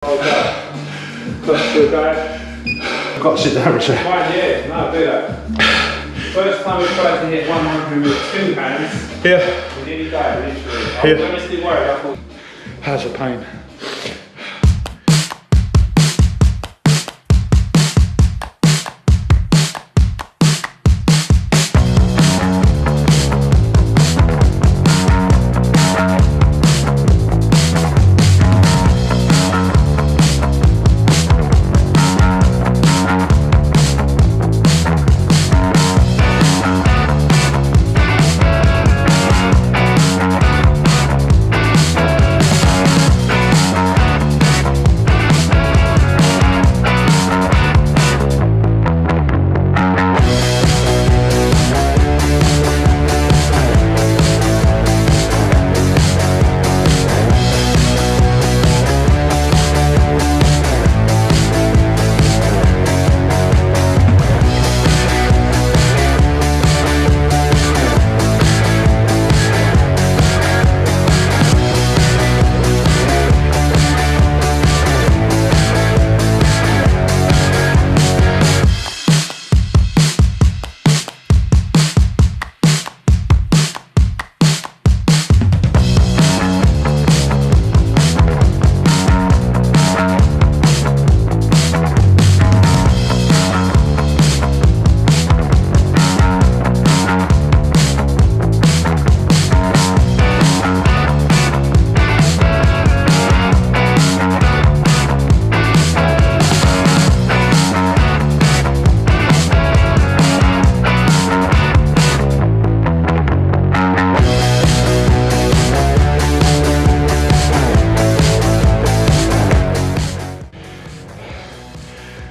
Good guy. I've got to sit down, Richard. Fine, yeah, no, do that. First time we tried to hit 100 with 2 hands. Yeah. We nearly died, literally. I was honestly worried. I thought, how's the pain?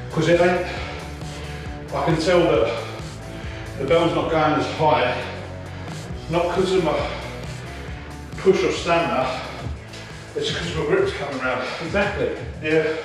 Because it ain't, I can tell that the bell's not going as high, not because of my push or stamina, it's because my grip's coming around. exactly. Yeah.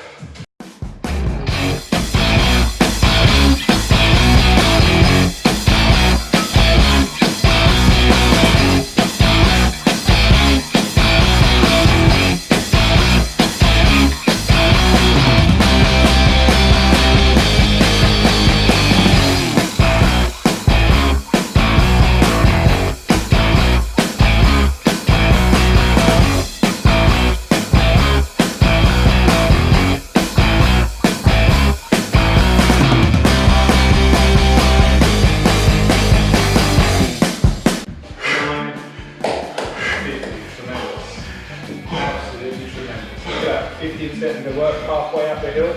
Absolutely tremendous. Look at that, 15% of the work halfway up the hill.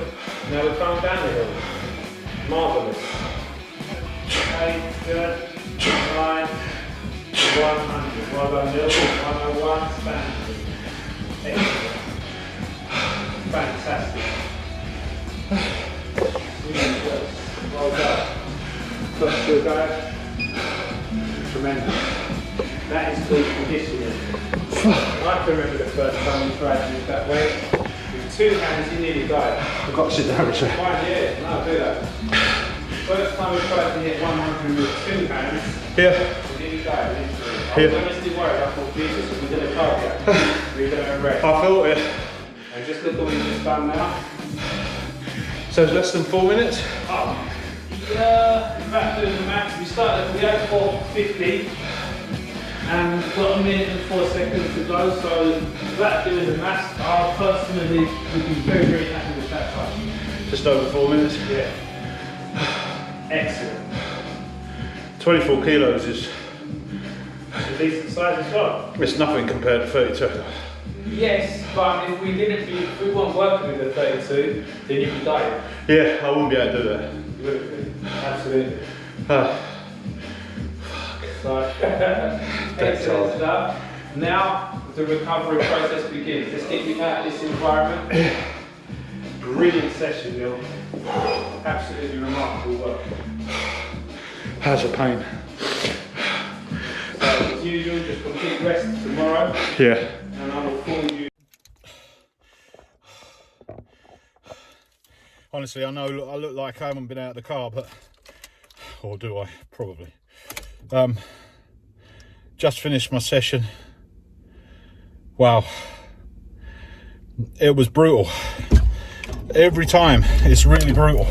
Now we're coming down the hill. Marvellous. 8, good. 9, 100. Well done, Neil. 101, standard. Excellent. Fantastic. Really good. Well done. First good guy. Tremendous. That is called conditioning. I can remember the first time we tried to use that weight. With 2 hands, you nearly died. I've got to sit down, Richard. Fine, yeah, no, do that. First time we tried to hit 100 with 2 hands. Yeah. We nearly died, literally. I was honestly worried. I thought, Jesus, we're going to cardiac. We're going to wreck. I felt it. And just look at what we've just done now. So it's less than 4 minutes? Oh, yeah, in fact, doing the maths, we had 450. And we've got 1 minute and 4 seconds to go, so without doing the maths, I personally would be very, very happy with that time. Just over 4 minutes? Yeah. Excellent. 24 kilos is, It's a decent size as well. it's nothing compared to 32. Yes, but if we weren't working with the 32, then you'd be dying. Yeah, I wouldn't be able to do that. You would be. Absolutely. So, excellent stuff. Now the recovery process begins. Let's get you out of this environment. Brilliant session, Neil. Absolutely remarkable work. How's the pain? So, as usual, just complete rest tomorrow. Yeah. And I will call you. Honestly, I know I look like I haven't been out of the car, but, or do I? Probably. Just finished my session. Wow. It was brutal. Every time it's really brutal.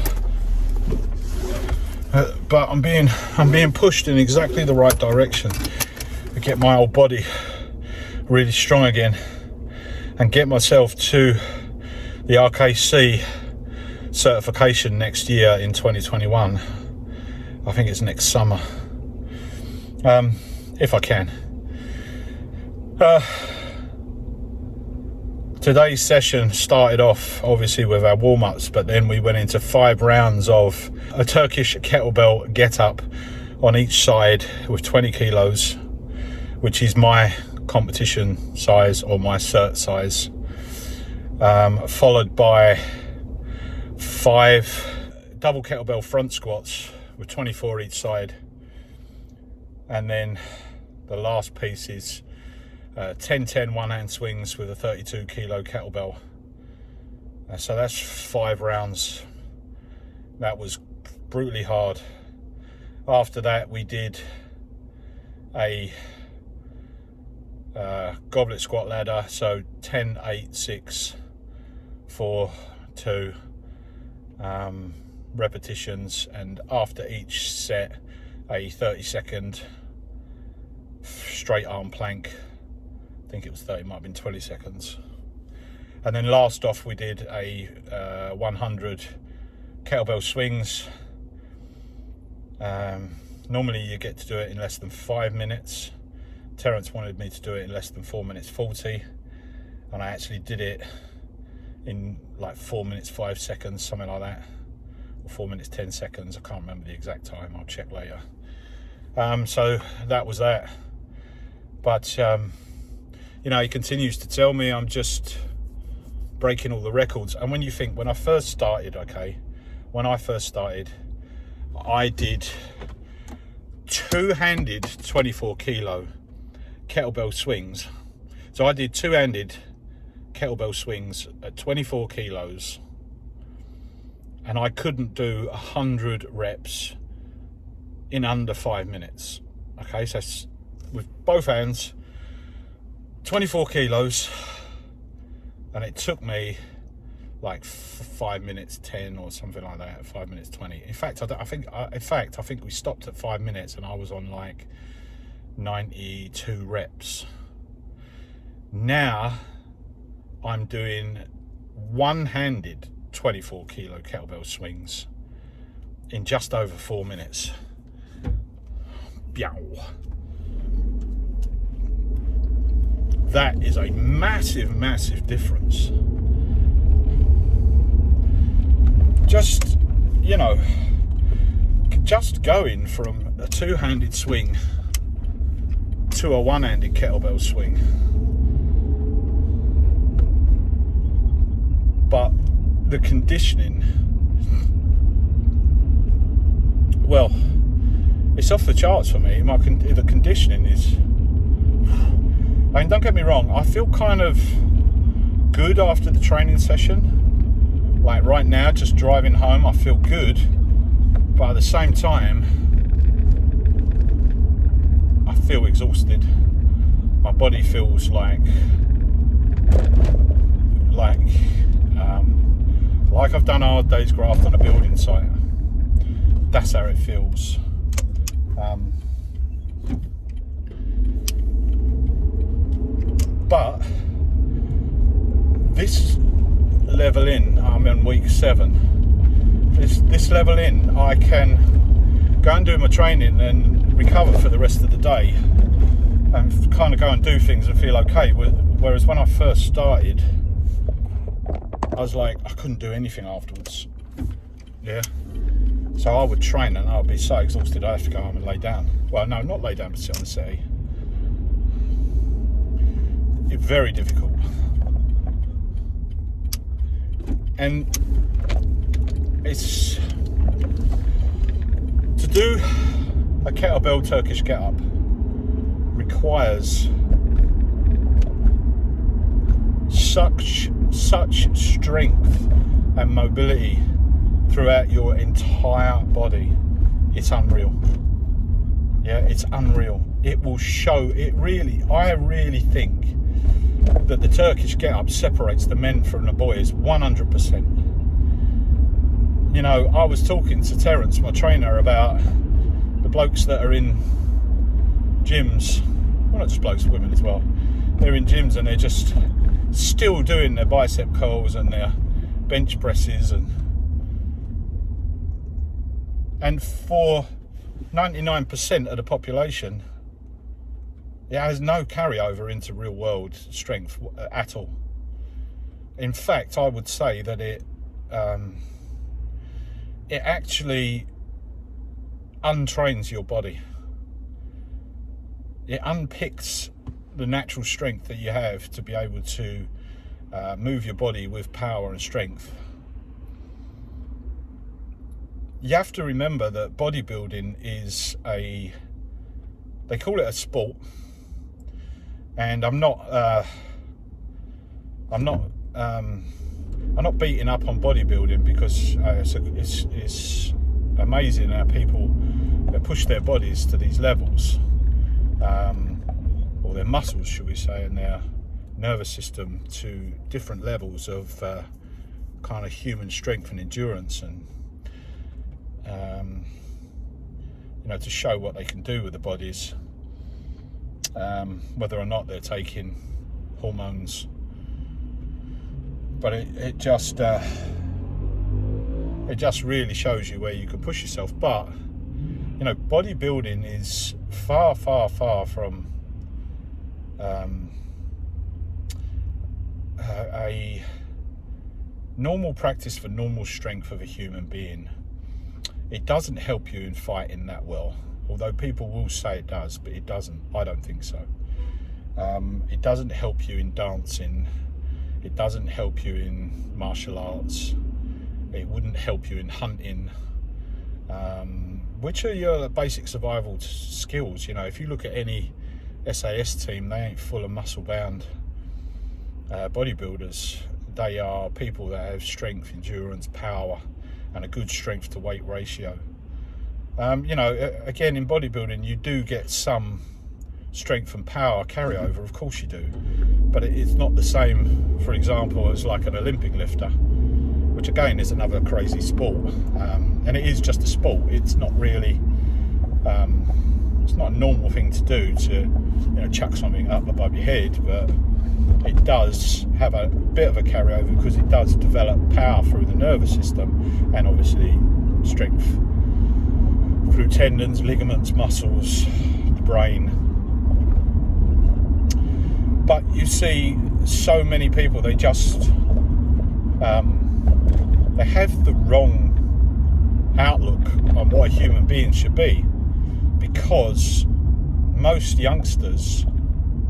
But I'm being pushed in exactly the right direction to get my old body really strong again and get myself to the RKC certification next year in 2021. I think it's next summer, if I can. Today's session started off obviously with our warm-ups, but then we went into 5 rounds of a Turkish kettlebell get-up on each side with 20 kilos, which is my competition size or my cert size, followed by 5 double kettlebell front squats with 24 each side, and then the last piece is 10-10 one-hand swings with a 32 kilo kettlebell. So that's 5 rounds. That was brutally hard. After that we did a goblet squat ladder, so 10, 8, 6, 4, 2 repetitions, and after each set a 30-second straight arm plank. I think it was 30, might have been 20 seconds. And then last off we did a 100 kettlebell swings. Normally you get to do it in less than 5 minutes. Terrence wanted me to do it in less than 4 minutes 40, and I actually did it in like 4 minutes 5 seconds, something like that, or 4 minutes 10 seconds. I can't remember the exact time, I'll check later. So that was that. But you know, he continues to tell me I'm just breaking all the records. And when you think, when I first started, I did two-handed 24 kilo kettlebell swings. So I did two-handed kettlebell swings at 24 kilos, and I couldn't do 100 reps in under 5 minutes. Okay, so with both hands, 24 kilos, and it took me like 5 minutes 10 or something like that, 5 minutes 20. In fact, I think we stopped at 5 minutes and I was on like 92 reps. Now I'm doing one-handed 24 kilo kettlebell swings in just over 4 minutes. Yow. That is a massive, massive difference. Just, you know, just going from a two-handed swing to a one-handed kettlebell swing. But the conditioning, well, it's off the charts for me. The conditioning is, I mean, don't get me wrong, I feel kind of good after the training session. Like right now, just driving home, I feel good. But at the same time, I feel exhausted. My body feels like I've done a hard day's graft on a building site. That's how it feels. But this level in, I'm in week 7. This level in, I can go and do my training and recover for the rest of the day, and kind of go and do things and feel okay. Whereas when I first started, I was like, I couldn't do anything afterwards. Yeah. So I would train and I would be so exhausted I'd have to go home and lay down. Well, no, not lay down, but sit on the settee. It's very difficult. And it's to do a kettlebell Turkish get-up requires such strength and mobility throughout your entire body. It's unreal. Yeah, it's unreal. It will show, I really think that the Turkish get-up separates the men from the boys 100%. you know, I was talking to Terrence, my trainer, about the blokes that are in gyms, well, not just blokes, women as well. They're in gyms and they're just still doing their bicep curls and their bench presses, and for 99% of the population, it has no carryover into real world strength at all. In fact, I would say that it actually untrains your body. It unpicks the natural strength that you have to be able to move your body with power and strength. You have to remember that bodybuilding is they call it a sport, and I'm not beating up on bodybuilding, because it's amazing how people push their bodies to these levels, or their muscles, should we say, and their nervous system to different levels of kind of human strength and endurance, and you know, to show what they can do with the bodies, whether or not they're taking hormones. But it just really shows you where you can push yourself. But you know, bodybuilding is far from a normal practice for normal strength of a human being. It doesn't help you in fighting that well, although people will say it does, but it doesn't. I don't think so. It doesn't help you in dancing. It doesn't help you in martial arts. It wouldn't help you in hunting, which are your basic survival skills. You know, if you look at any SAS team, they ain't full of muscle-bound bodybuilders. They are people that have strength, endurance, power, and a good strength to weight ratio. You know, again, in bodybuilding, you do get some strength and power carryover, of course you do, but it's not the same, for example, as like an Olympic lifter, which again is another crazy sport, and it is just a sport. It's not really, it's not a normal thing to do, to, you know, chuck something up above your head, but it does have a bit of a carryover because it does develop power through the nervous system, and obviously strength through tendons, ligaments, muscles, the brain. But you see so many people, they just they have the wrong outlook on what a human being should be, because most youngsters,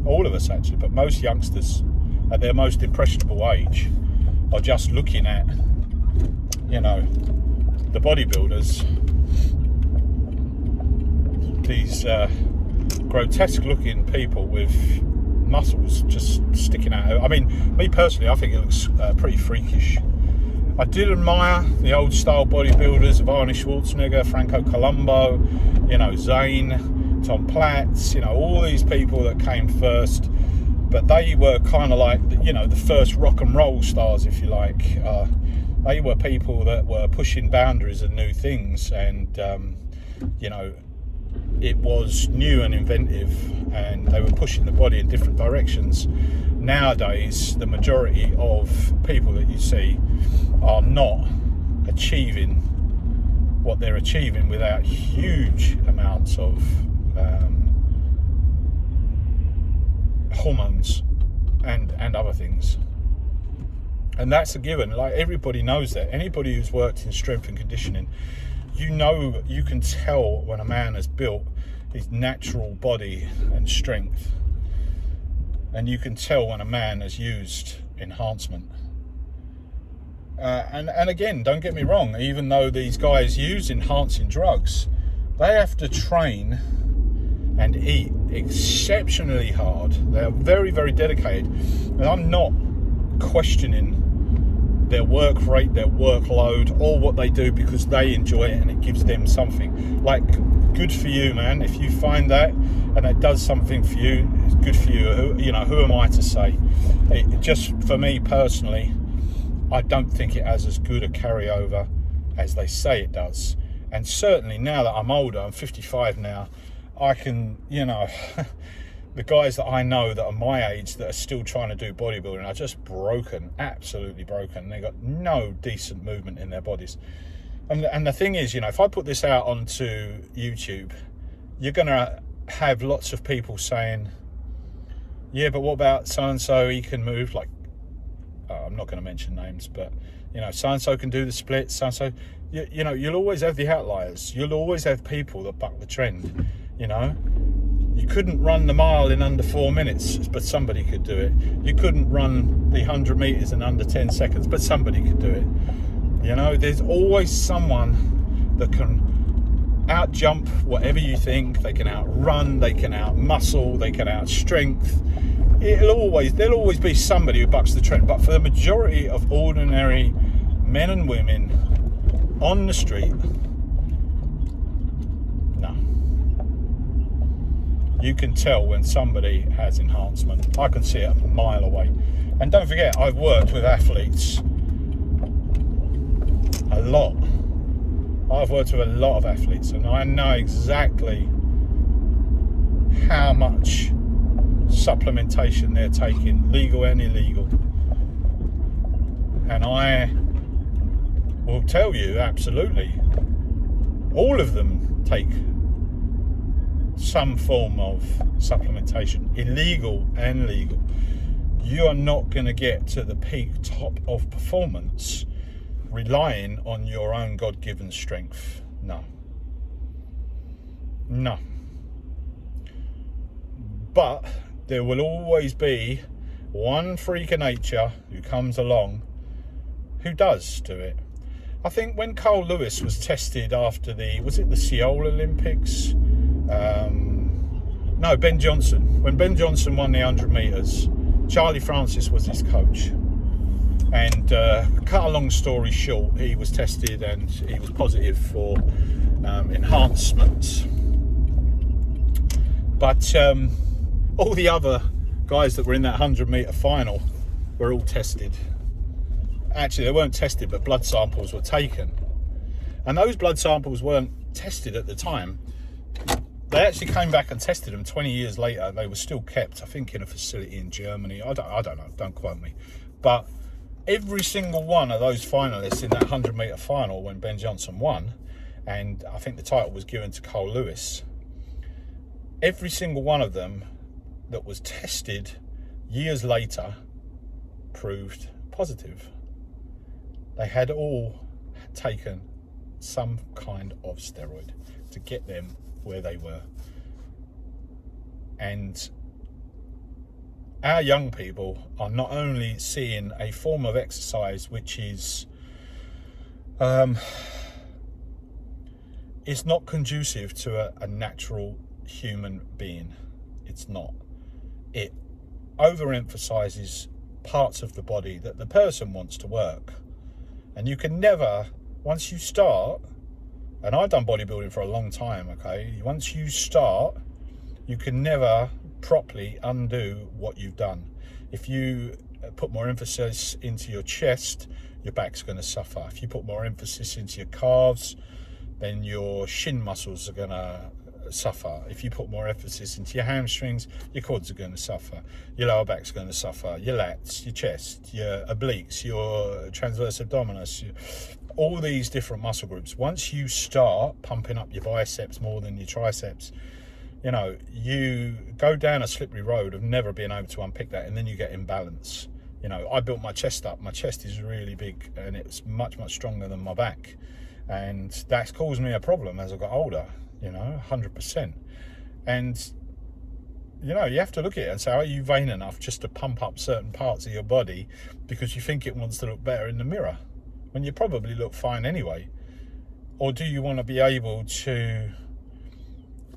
all of us actually, but most youngsters at their most impressionable age are just looking at, you know, the bodybuilders, these grotesque looking people with muscles just sticking out. I mean, me personally, I think it looks pretty freakish. I did admire the old style bodybuilders of Arnie Schwarzenegger, Franco Columbo, you know, Zane, Tom Platz, you know, all these people that came first, but they were kind of like, you know, the first rock and roll stars, if you like. They were people that were pushing boundaries and new things, and you know, it was new and inventive, and they were pushing the body in different directions. Nowadays, the majority of people that you see are not achieving what they're achieving without huge amounts of hormones and other things. And that's a given. Like, everybody knows that. Anybody who's worked in strength and conditioning, you know, you can tell when a man has built his natural body and strength, and you can tell when a man has used enhancement. And again, don't get me wrong, even though these guys use enhancing drugs, they have to train and eat exceptionally hard. They are very, very dedicated. And I'm not questioning their work rate, their workload, or what they do, because they enjoy it and it gives them something. Like, good for you, man. If you find that and that does something for you, it's good for you. You know, who am I to say? It just, for me personally, I don't think it has as good a carryover as they say it does. And certainly now that I'm older, I'm 55 now, I can, the guys that I know that are my age that are still trying to do bodybuilding are just broken, absolutely broken. They got no decent movement in their bodies. And the thing is, if I put this out onto YouTube, you're going to have lots of people saying, yeah, but what about so-and-so, he can move, like, I'm not going to mention names, but, so-and-so can do the splits, so-and-so, you'll always have the outliers. You'll always have people that buck the trend, You couldn't run the mile in under 4 minutes, but somebody could do it. You couldn't run the 100 meters in under 10 seconds, but somebody could do it. There's always someone that can out-jump whatever you think. They can outrun, they can out-muscle, they can out-strength. There'll always be somebody who bucks the trend. But for the majority of ordinary men and women on the street, no. You can tell when somebody has enhancement. I can see it a mile away. And don't forget, I've worked with athletes a lot. I've worked with a lot of athletes, and I know exactly how much supplementation they're taking, legal and illegal. And I will tell you, absolutely, all of them take some form of supplementation, illegal and legal. You are not going to get to the peak top of performance relying on your own God-given strength. No. But there will always be one freak of nature who comes along who does do it. I think when Carl Lewis was tested after was it the Seoul Olympics? No, Ben Johnson. When Ben Johnson won the 100 meters, Charlie Francis was his coach. And cut a long story short, he was tested and he was positive for enhancements. But all the other guys that were in that 100 meter final were all tested. Actually, they weren't tested, but blood samples were taken. And those blood samples weren't tested at the time. They actually came back and tested them 20 years later. They were still kept, I think, in a facility in Germany. I don't know, don't quote me. But every single one of those finalists in that 100 meter final when Ben Johnson won, and I think the title was given to Carl Lewis, every single one of them that was tested years later proved positive. They had all taken some kind of steroid to get them where they were. And our young people are not only seeing a form of exercise which is it's not conducive to a natural human being. It's not. It overemphasizes parts of the body that the person wants to work. And you can never, once you start, and I've done bodybuilding for a long time, okay? Once you start, you can never properly undo what you've done. If you put more emphasis into your chest, your back's going to suffer. If you put more emphasis into your calves, then your shin muscles are going to suffer. If you put more emphasis into your hamstrings, your quads are going to suffer. Your lower back's going to suffer. Your lats, your chest, your obliques, your transverse abdominis, all these different muscle groups. Once you start pumping up your biceps more than your triceps, you know, you go down a slippery road of never being able to unpick that, and then you get imbalance. You know, I built my chest up. My chest is really big and it's much, much stronger than my back. And that's caused me a problem as I got older, you know, 100%. And, you know, you have to look at it and say, are you vain enough just to pump up certain parts of your body because you think it wants to look better in the mirror when you probably look fine anyway? Or do you want to be able to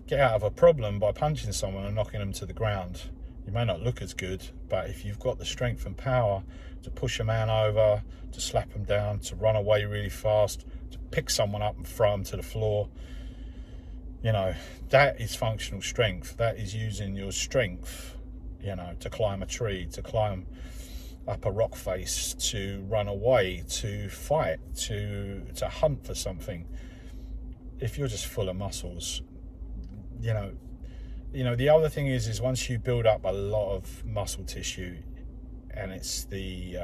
get out of a problem by punching someone and knocking them to the ground? You may not look as good, but if you've got the strength and power to push a man over, to slap him down, to run away really fast, to pick someone up and throw them to the floor, you know, that is functional strength. That is using your strength, you know, to climb a tree, to climb up a rock face, to run away, to fight, to hunt for something. If you're just full of muscles, you know, the other thing is once you build up a lot of muscle tissue, and it's the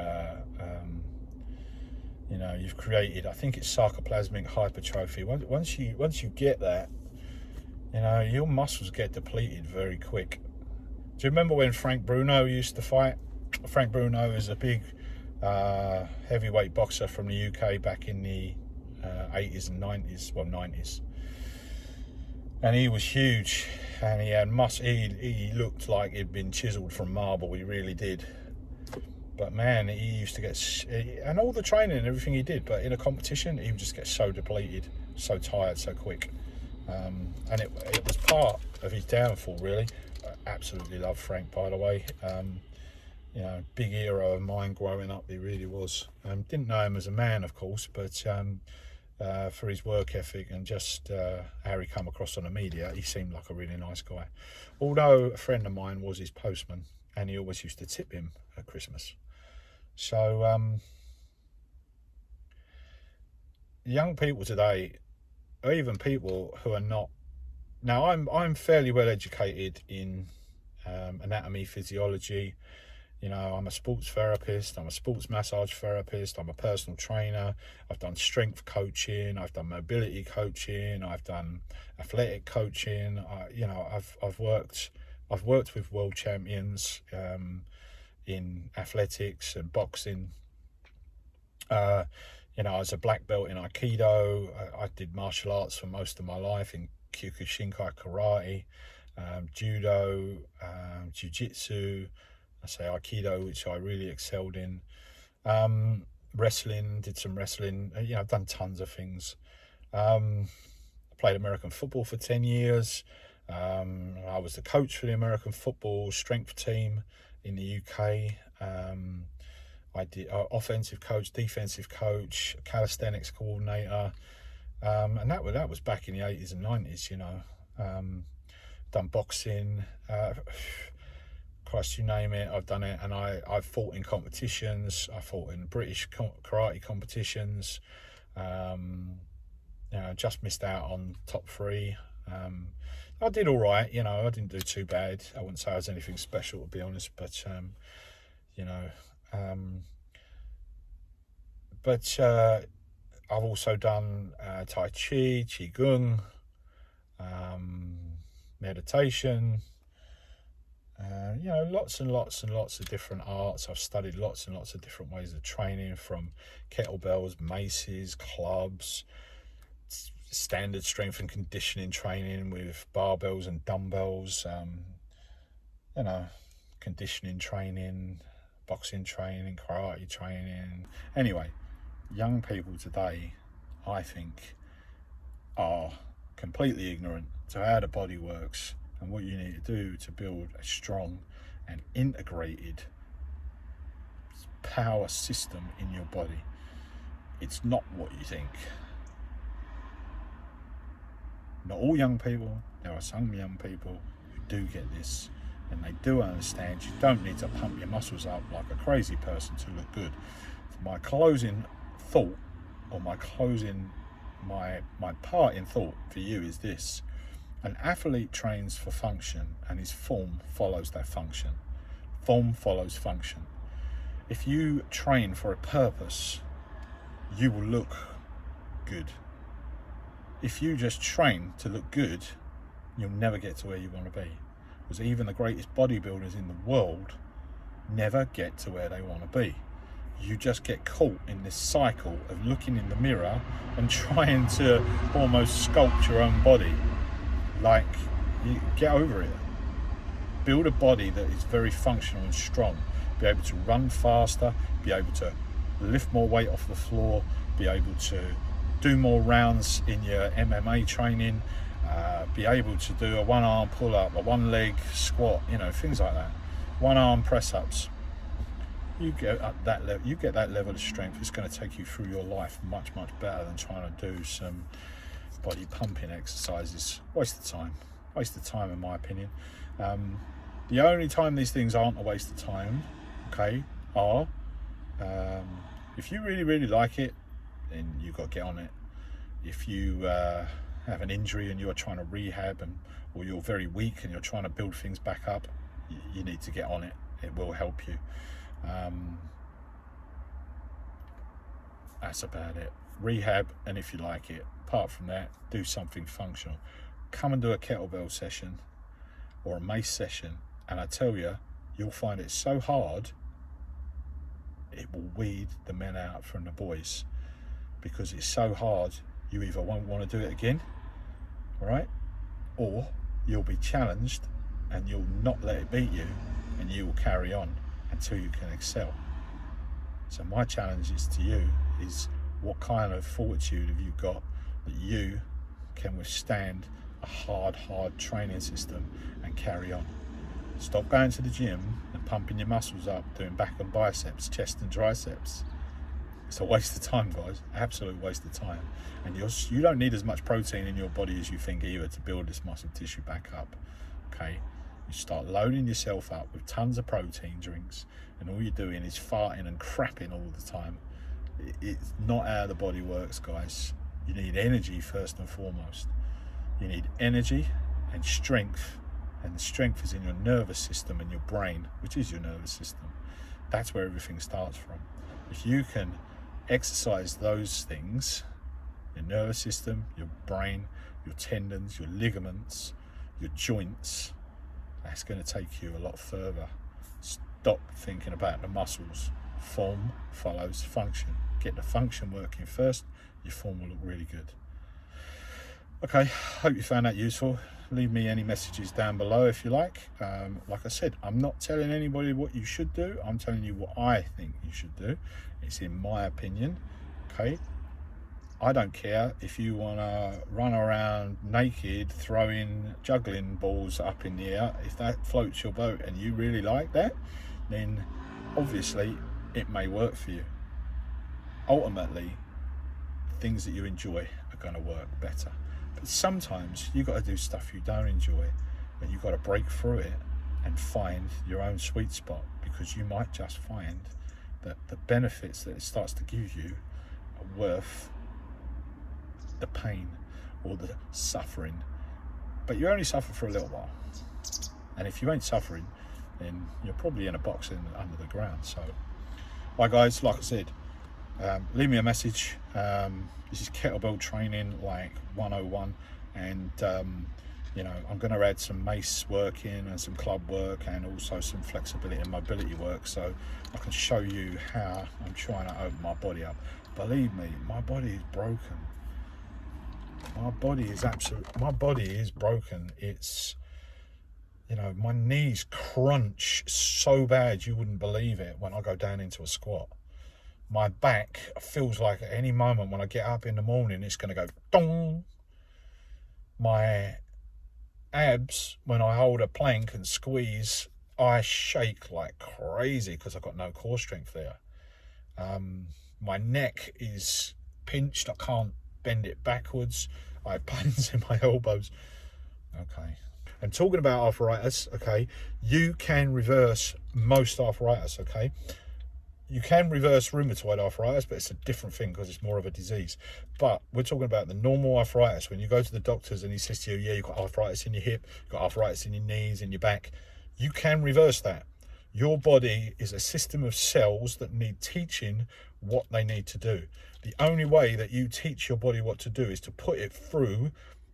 you've created, I think it's sarcoplasmic hypertrophy. Once you get that, your muscles get depleted very quick. Do you remember when Frank Bruno used to fight? Frank Bruno is a big heavyweight boxer from the UK back in the 80s and 90s, well 90s. And he was huge, and he had he looked like he'd been chiseled from marble. He really did. But man, he used to get, and all the training and everything he did, but in a competition, he would just get so depleted, so tired, so quick. And it was part of his downfall, really. I absolutely love Frank, by the way. Big hero of mine growing up, he really was. Didn't know him as a man, of course, but for his work ethic and just how he come across on the media, he seemed like a really nice guy. Although a friend of mine was his postman, and he always used to tip him at Christmas. So young people today, or even people who are not, now I'm fairly well educated in anatomy, physiology. I'm a sports therapist, I'm a sports massage therapist, I'm a personal trainer, I've done strength coaching, I've done mobility coaching, I've done athletic coaching. I've worked with world champions in athletics and boxing. I was a black belt in Aikido. I did martial arts for most of my life in Kyokushinkai karate, judo, jiu-jitsu. I say Aikido, which I really excelled in. Wrestling, did some wrestling. I've done tons of things. I played American football for 10 years. I was the coach for the American football strength team in the UK. I did offensive coach, defensive coach, calisthenics coordinator. And that was back in the 80s and 90s, Done boxing. Christ, you name it, I've done it. And I've fought in competitions. I fought in British karate competitions. Just missed out on top 3. I did all right, I didn't do too bad. I wouldn't say I was anything special, to be honest, but I've also done Tai Chi, Qigong, meditation, lots and lots and lots of different arts. I've studied lots and lots of different ways of training, from kettlebells, maces, clubs, standard strength and conditioning training with barbells and dumbbells, conditioning training, boxing training, karate training. Anyway, young people today, I think, are completely ignorant to how the body works and what you need to do to build a strong and integrated power system in your body. It's not what you think. Not all young people, there are some young people who do get this, and they do understand you don't need to pump your muscles up like a crazy person to look good. My closing thought, or my part in thought for you is this: an athlete trains for function, and his form follows that function. Form follows function. If you train for a purpose, you will look good. If you just train to look good, you'll never get to where you want to be. Because even the greatest bodybuilders in the world never get to where they want to be. You just get caught in this cycle of looking in the mirror and trying to almost sculpt your own body. Like, you get over it. Build a body that is very functional and strong. Be able to run faster, be able to lift more weight off the floor, be able to do more rounds in your MMA training, be able to do a one-arm pull-up, a one-leg squat, things like that. One-arm press-ups. You get that level of strength. It's going to take you through your life much, much better than trying to do some body pumping exercises. Waste of time in my opinion. The only time these things aren't a waste of time, okay, are. If you really like it, then you've got to get on it. If you have an injury and you're trying to rehab, or you're very weak and you're trying to build things back up, you need to get on it. It will help you. That's about it. Rehab, and if you like it, apart from that, do something functional. Come and do a kettlebell session or a mace session, and I tell you, you'll find it so hard, it will weed the men out from the boys, because it's so hard, you either won't want to do it again, right, or you'll be challenged and you'll not let it beat you, and you will carry on until you can excel. So my challenge is to you is, what kind of fortitude have you got that you can withstand a hard training system and carry on? Stop going to the gym and pumping your muscles up, doing back and biceps, chest and triceps. It's a waste of time, guys. Absolute waste of time. And you don't need as much protein in your body as you think either to build this muscle tissue back up. Okay? You start loading yourself up with tons of protein drinks, and all you're doing is farting and crapping all the time. It's not how the body works, guys. You need energy first and foremost. You need energy and strength, and the strength is in your nervous system and your brain, which is your nervous system. That's where everything starts from. If you can exercise those things, your nervous system, your brain, your tendons, your ligaments, your joints, that's going to take you a lot further. Stop thinking about the muscles. Form follows function. Get the function working first, your form will look really good. Okay, hope you found that useful. Leave me any messages down below if you like. Like I said, I'm not telling anybody what you should do. I'm telling you what I think you should do. It's in my opinion. Okay, I don't care if you want to run around naked throwing juggling balls up in the air. If that floats your boat and you really like that, then obviously it may work for you. Ultimately, things that you enjoy are going to work better. But sometimes you've got to do stuff you don't enjoy, and you've got to break through it and find your own sweet spot, because you might just find that the benefits that it starts to give you are worth the pain or the suffering. But you only suffer for a little while, and if you ain't suffering, then you're probably in a box under the ground. So, bye guys, like I said, leave me a message. This is kettlebell training like 101, and you know, I'm going to add some mace work in and some club work, and also some flexibility and mobility work, so I can show you how I'm trying to open my body up. Believe me, my body is broken. My body is broken. It's, you know, my knees crunch so bad you wouldn't believe it when I go down into a squat. My back feels like at any moment when I get up in the morning, it's going to go dong. My abs, when I hold a plank and squeeze, I shake like crazy because I've got no core strength there. My neck is pinched. I can't bend it backwards. I have pains in my elbows. Okay. And talking about arthritis, okay, you can reverse most arthritis, okay? You can reverse rheumatoid arthritis, but it's a different thing because it's more of a disease. But we're talking about the normal arthritis. When you go to the doctors and he says to you, yeah, you've got arthritis in your hip, you've got arthritis in your knees, in your back, you can reverse that. Your body is a system of cells that need teaching what they need to do. The only way that you teach your body what to do is to put it through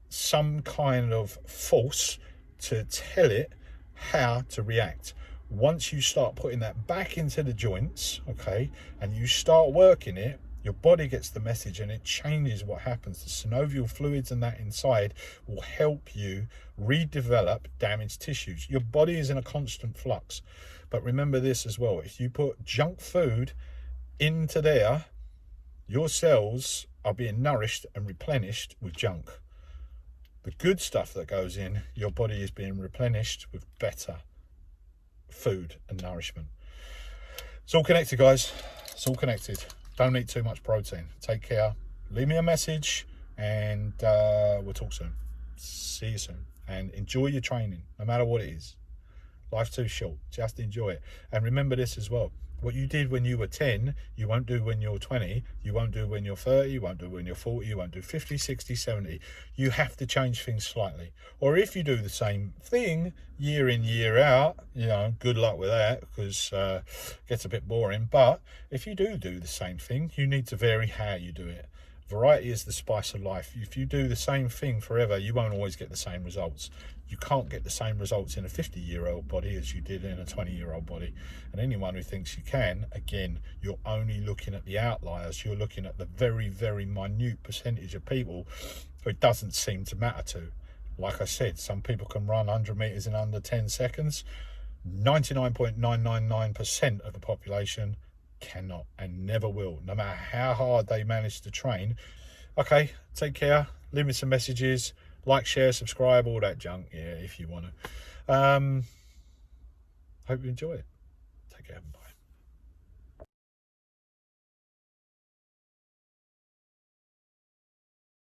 some kind of force to tell it how to react. Once you start putting that back into the joints, okay, and you start working it, your body gets the message and it changes what happens. The synovial fluids and that inside will help you redevelop damaged tissues. Your body is in a constant flux. But remember this as well, if you put junk food into there, your cells are being nourished and replenished with junk. The good stuff that goes in, your body is being replenished with better food and nourishment. It's all connected, guys. It's all connected. Don't eat too much protein. Take care. Leave me a message, and we'll talk soon. See you soon. And enjoy your training, no matter what it is. Life's too short. Just enjoy it. And remember this as well. What you did when you were 10, you won't do when you're 20, you won't do when you're 30, you won't do when you're 40, you won't do 50, 60, 70. You have to change things slightly. Or if you do the same thing year in, year out, you know, good luck with that, because it gets a bit boring. But if you do the same thing, you need to vary how you do it. Variety is the spice of life. If you do the same thing forever, you won't always get the same results. You can't get the same results in a 50-year-old body as you did in a 20-year-old body. And anyone who thinks you can, again, you're only looking at the outliers. You're looking at the very, very minute percentage of people who it doesn't seem to matter to. Like I said, some people can run 100 meters in under 10 seconds. 99.999% of the population cannot and never will, no matter how hard they manage to train. Okay, take care, leave me some messages, like, share, subscribe, all that junk, yeah, if you want to. Hope you enjoy it. Take care.